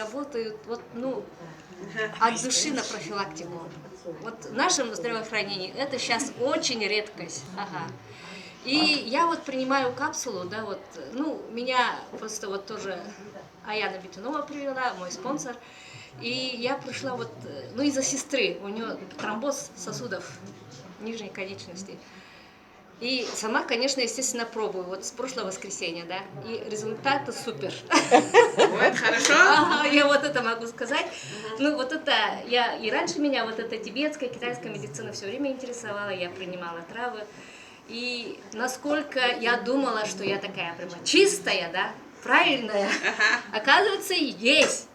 работают вот, ну, от души на профилактику. Вот в нашем здравоохранении это сейчас очень редкость. Ага. И я вот принимаю капсулу, да, вот, ну, меня просто вот тоже Аяна Бетунова привела, мой спонсор. И я пришла вот, ну, из-за сестры, у нее тромбоз сосудов нижней конечности. И сама, конечно, естественно, пробую. Вот с прошлого воскресенья, да, и результаты супер. Вот, хорошо. Ага, я вот это могу сказать. Ну, вот это, я и раньше меня вот эта тибетская, китайская медицина все время интересовала, я принимала травы. И насколько я думала, что я такая прямо чистая, да, правильная, оказывается, есть.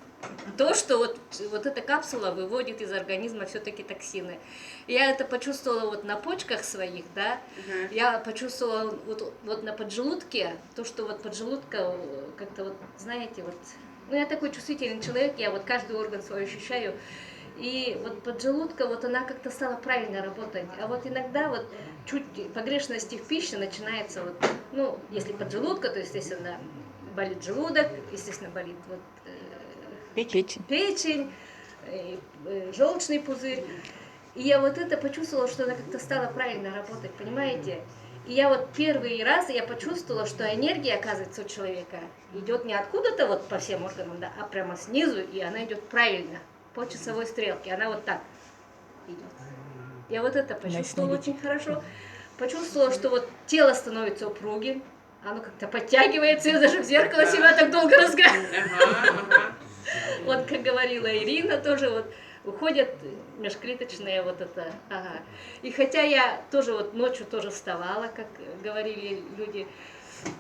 То, что вот эта капсула выводит из организма все-таки токсины. Я это почувствовала вот на почках своих, да, я почувствовала вот на поджелудке, то, что вот поджелудка как-то вот, знаете, вот, ну я такой чувствительный человек, я вот каждый орган свой ощущаю, и вот поджелудка, вот она как-то стала правильно работать, а вот иногда вот чуть погрешности в пище начинается вот, ну, если поджелудка, то, естественно, болит желудок, естественно, болит вот печень, желчный пузырь. И я вот это почувствовала, что она как-то стала правильно работать, понимаете? И я вот первый раз я почувствовала, что энергия, оказывается, у человека идет не откуда-то вот по всем органам, да, а прямо снизу, и она идет правильно, по часовой стрелке. Она вот так идет. Я вот это почувствовала очень хорошо. Почувствовала, что вот тело становится упругим, оно как-то подтягивается, я даже в зеркало себя так долго разглядываю. Вот как говорила Ирина, тоже вот уходят межклеточные вот это, ага. И хотя я тоже вот ночью тоже вставала, как говорили люди,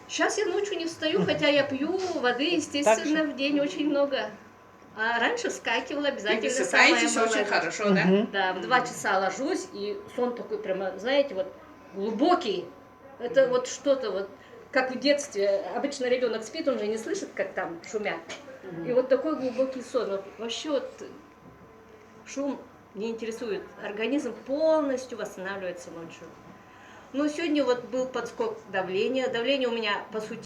сейчас я ночью не встаю, хотя я пью воды, естественно, в день очень много. А раньше вскакивала обязательно. И высыпаетесь очень хорошо, да? Да, в 2 часа ложусь, и сон такой прямо, знаете, вот глубокий. Это вот что-то вот, как в детстве. Обычно ребенок спит, он же не слышит, как там шумят. И вот такой глубокий сон. Вот вообще вот шум не интересует. Организм полностью восстанавливается ночью. Но сегодня вот был подскок давления. Давление у меня, по сути,